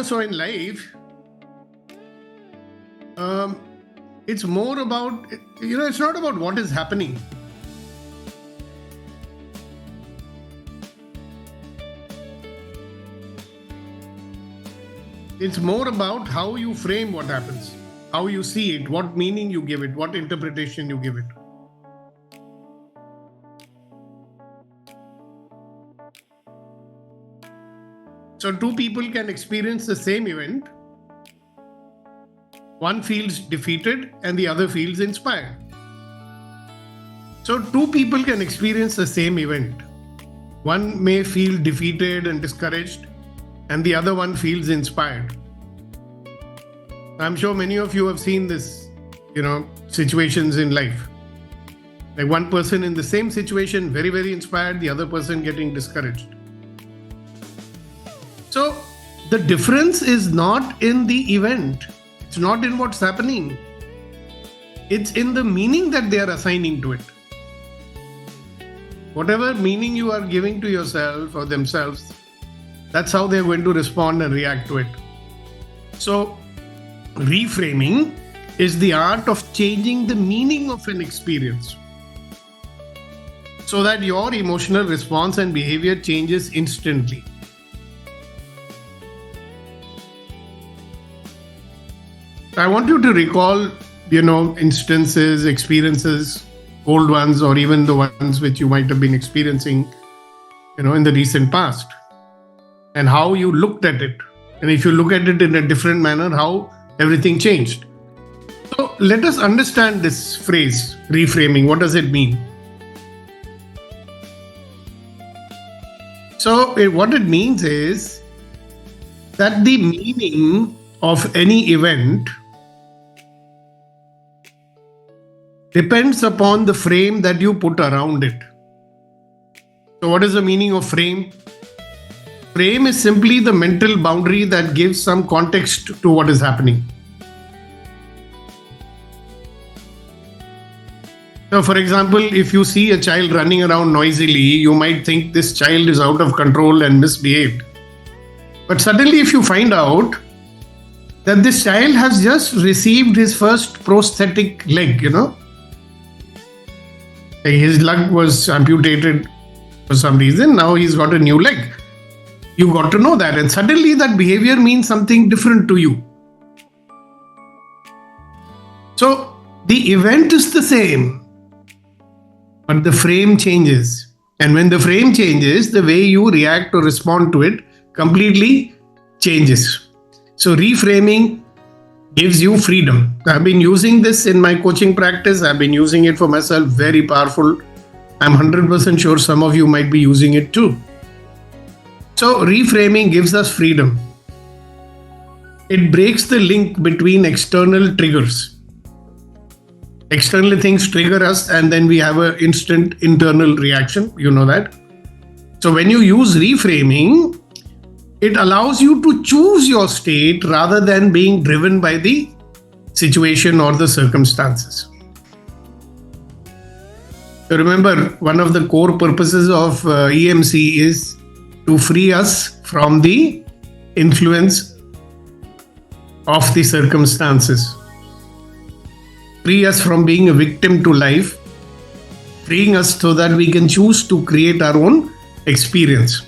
So in life, it's more about, it's not about what is happening. It's more about how you frame what happens, how you see it, what meaning you give it, what interpretation you give it. So two people can experience the same event. One feels defeated and the other feels inspired. So two people can experience the same event. One may feel defeated and discouraged, and the other one feels inspired. I'm sure many of you have seen this, situations in life. Like one person in the same situation, very, very inspired, the other person getting discouraged. So the difference is not in the event. It's not in what's happening. It's in the meaning that they are assigning to it. Whatever meaning you are giving to yourself or themselves, that's how they're going to respond and react to it. So, reframing is the art of changing the meaning of an experience so that your emotional response and behavior changes instantly. I want you to recall, instances, experiences, old ones, or even the ones which you might have been experiencing, in the recent past, and how you looked at it. And if you look at it in a different manner, how everything changed. So let us understand this phrase, reframing. What does it mean? So what it means is that the meaning of any event depends upon the frame that you put around it. So what is the meaning of frame? Frame is simply the mental boundary that gives some context to what is happening. So for example, if you see a child running around noisily, you might think this child is out of control and misbehaved. But suddenly if you find out that this child has just received his first prosthetic leg, his leg was amputated for some reason. Now he's got a new leg. You got to know that. And suddenly that behavior means something different to you. So the event is the same, but the frame changes. And when the frame changes, the way you react or respond to it completely changes. So reframing gives you freedom. I've been using this in my coaching practice. I've been using it for myself. Very powerful. I'm 100% sure some of you might be using it too. So reframing gives us freedom. It breaks the link between external triggers. External things trigger us and then we have an instant internal reaction. You know that. So when you use reframing, it allows you to choose your state rather than being driven by the situation or the circumstances. So remember, one of the core purposes of EMC is to free us from the influence of the circumstances. Free us from being a victim to life, freeing us so that we can choose to create our own experience.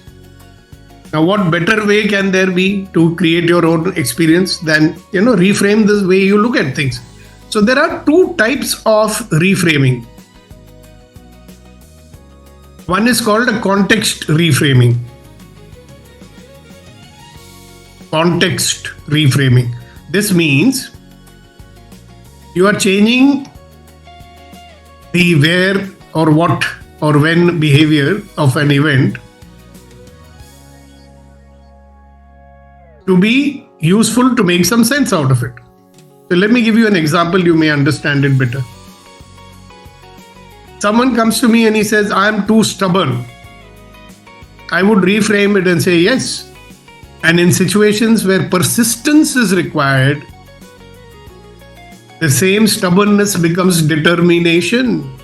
Now, what better way can there be to create your own experience than, reframe the way you look at things? So there are two types of reframing. One is called a context reframing. Context reframing. This means you are changing the where or what or when behavior of an event to be useful to make some sense out of it. So let me give you an example, you may understand it better. Someone comes to me and he says, I am too stubborn. I would reframe it and say, yes. And in situations where persistence is required, the same stubbornness becomes determination.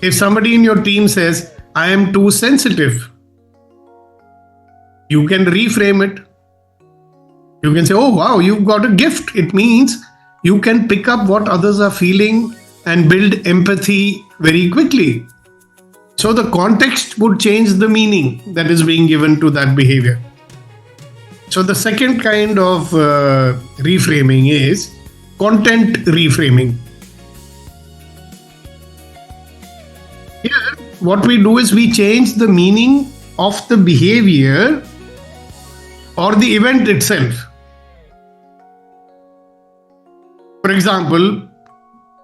If somebody in your team says, I am too sensitive, You can reframe it. You can say, oh wow, you've got a gift. It means you can pick up what others are feeling and build empathy very quickly. So the context would change the meaning that is being given to that behavior. So the second kind of reframing is content reframing. Here, what we do is we change the meaning of the behavior or the event itself. For example,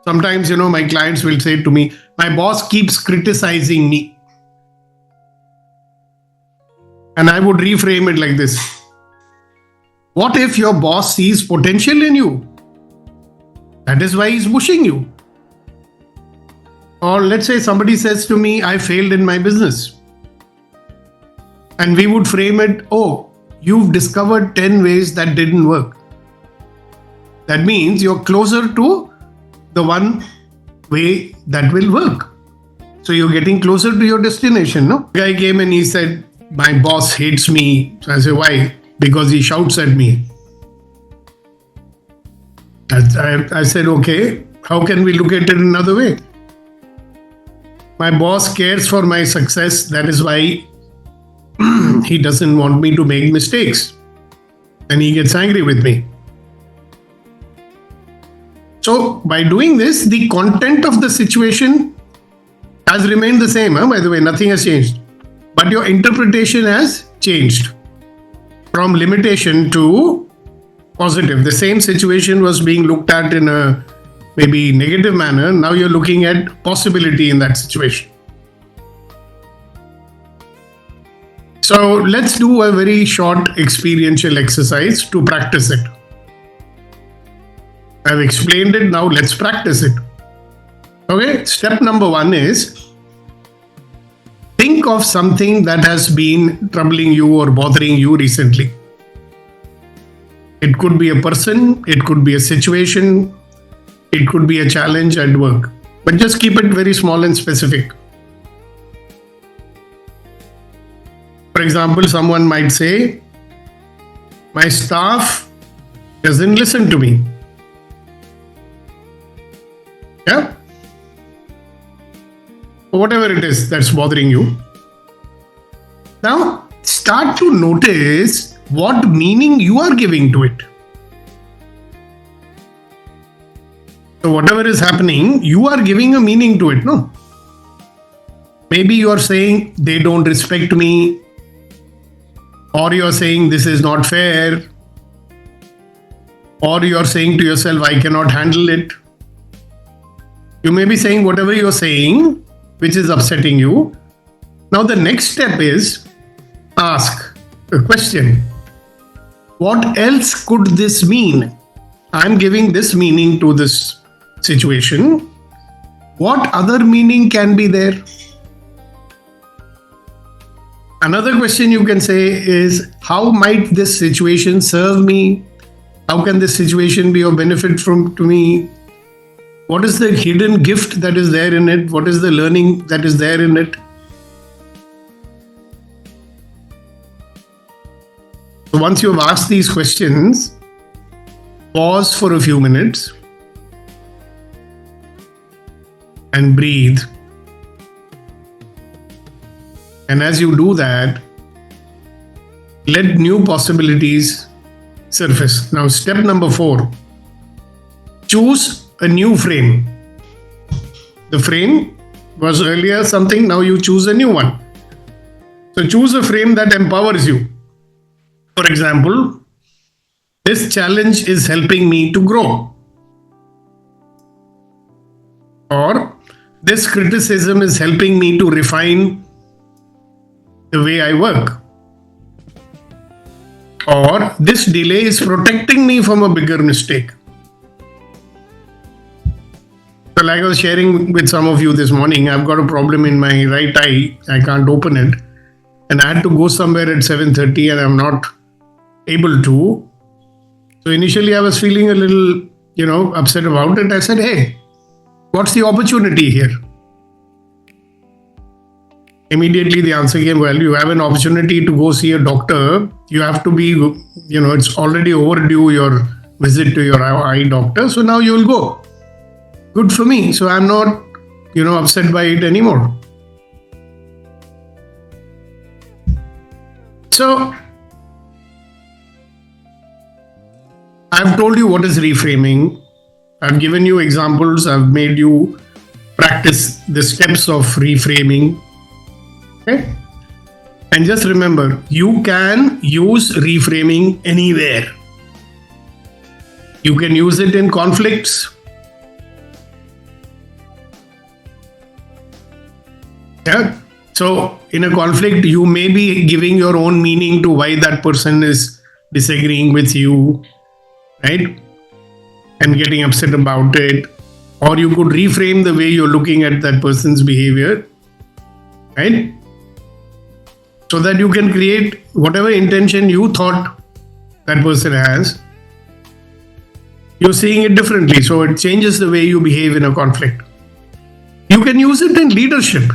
sometimes, my clients will say to me, my boss keeps criticizing me. And I would reframe it like this. What if your boss sees potential in you? That is why he's pushing you. Or let's say somebody says to me, I failed in my business. And we would frame it, oh, you've discovered 10 ways that didn't work. That means you're closer to the one way that will work. So you're getting closer to your destination, no? The guy came and he said, my boss hates me. So I said, why? Because he shouts at me. I said, okay, how can we look at it another way? My boss cares for my success. That is why he doesn't want me to make mistakes. And he gets angry with me. So by doing this, the content of the situation has remained the same. By the way, nothing has changed. But your interpretation has changed from limitation to positive. The same situation was being looked at in a maybe negative manner. Now you're looking at possibility in that situation. So let's do a very short experiential exercise to practice it. I've explained it, now let's practice it. Okay, step number 1 is think of something that has been troubling you or bothering you recently. It could be a person, it could be a situation, it could be a challenge at work. But just keep it very small and specific. For example, someone might say, my staff doesn't listen to me. Yeah? Whatever it is that's bothering you. Now, start to notice what meaning you are giving to it. So whatever is happening, you are giving a meaning to it, no? Maybe you are saying they don't respect me, or you are saying this is not fair, or you are saying to yourself, I cannot handle it. You may be saying whatever you are saying, which is upsetting you. Now the next step is ask a question. What else could this mean? I'm giving this meaning to this situation. What other meaning can be there? Another question you can say is, how might this situation serve me? How can this situation be of benefit to me? What is the hidden gift that is there in it? What is the learning that is there in it? So once you have asked these questions, pause for a few minutes and breathe. And as you do that, let new possibilities surface. Now, step number 4, choose a new frame. The frame was earlier something, now you choose a new one. So choose a frame that empowers you. For example, this challenge is helping me to grow. Or this criticism is helping me to refine the way I work. Or this delay is protecting me from a bigger mistake. So like I was sharing with some of you this morning, I've got a problem in my right eye. I can't open it. And I had to go somewhere at 7:30 and I'm not able to. So initially I was feeling a little, upset about it. I said, hey, what's the opportunity here? Immediately the answer came, well, you have an opportunity to go see a doctor. You have to be, it's already overdue your visit to your eye doctor. So now you will go. Good for me. So I'm not, upset by it anymore. So I've told you what is reframing. I've given you examples. I've made you practice the steps of reframing. Okay? And just remember, you can use reframing anywhere. You can use it in conflicts. Yeah. So in a conflict, you may be giving your own meaning to why that person is disagreeing with you, right? And getting upset about it. Or you could reframe the way you're looking at that person's behavior, right? So that you can create whatever intention you thought that person has. You're seeing it differently. So it changes the way you behave in a conflict. You can use it in leadership.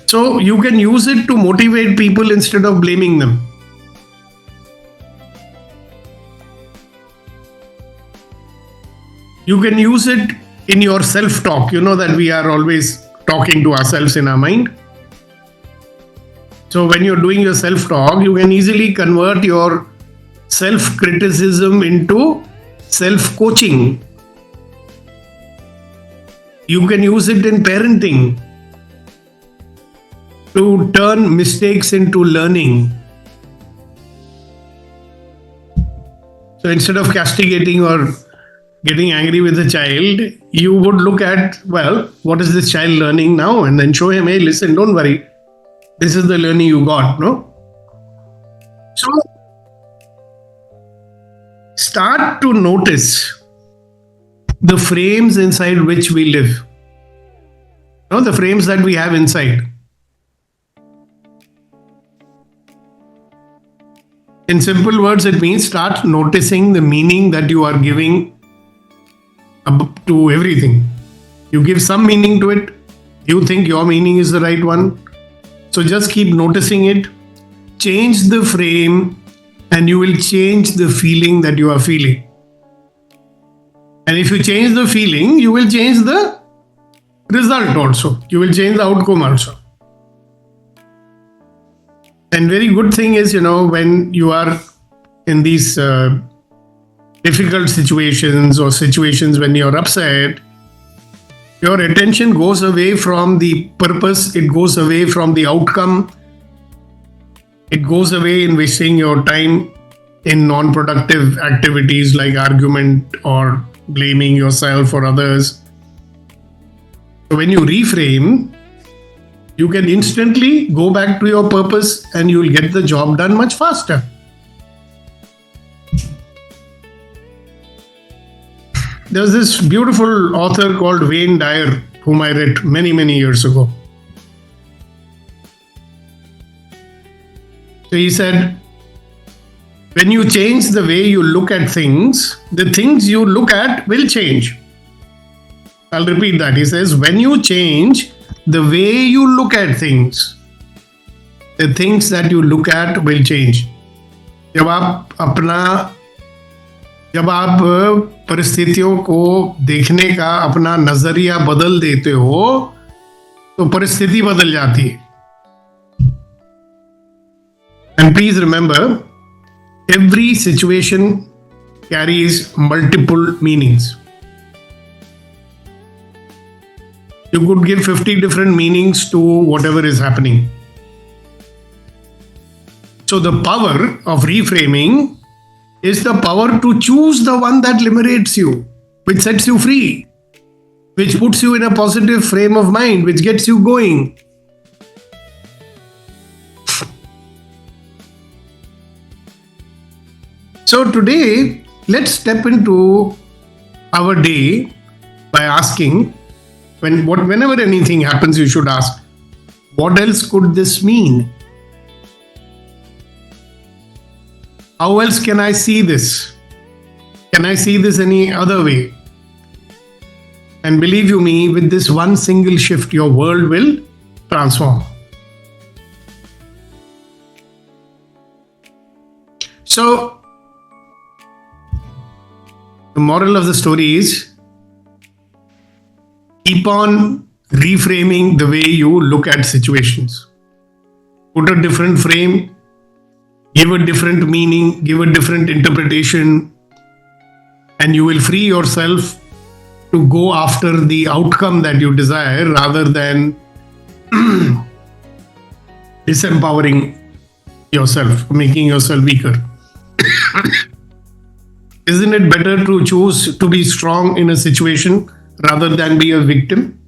So you can use it to motivate people instead of blaming them. You can use it in your self-talk. You know that we are always talking to ourselves in our mind. So when you're doing your self-talk, you can easily convert your self-criticism into self-coaching. You can use it in parenting to turn mistakes into learning. So instead of castigating or getting angry with the child, you would look at, well, what is this child learning now? And then show him, hey, listen, don't worry. This is the learning you got, no? So start to notice the frames inside which we live. The frames that we have inside. In simple words, it means start noticing the meaning that you are giving to everything. You give some meaning to it. You think your meaning is the right one. So just keep noticing it. Change the frame and you will change the feeling that you are feeling. And if you change the feeling, you will change the result also. You will change the outcome also. And very good thing is, when you are in these difficult situations or situations when you're upset, your attention goes away from the purpose, it goes away from the outcome, it goes away in wasting your time in non-productive activities like argument or blaming yourself or others. So when you reframe, you can instantly go back to your purpose and you will get the job done much faster. There's this beautiful author called Wayne Dyer, whom I read many, many years ago. So he said, when you change the way you look at things, the things you look at will change. I'll repeat that. He says, when you change the way you look at things, the things that you look at will change. जब आप परिस्थितियों को देखने का अपना नजरिया बदल देते हो तो परिस्थिति बदल जाती है. And please remember, every situation carries multiple meanings. You could give 50 different meanings to whatever is happening. So the power of reframing is the power to choose the one that liberates you, which sets you free, which puts you in a positive frame of mind, which gets you going. So today, let's step into our day by asking, whenever anything happens, you should ask, what else could this mean? How else can I see this? Can I see this any other way? And believe you me, with this one single shift, your world will transform. So, the moral of the story is keep on reframing the way you look at situations. Put a different frame, give a different meaning, give a different interpretation, and you will free yourself to go after the outcome that you desire rather than disempowering yourself, making yourself weaker. Isn't it better to choose to be strong in a situation rather than be a victim?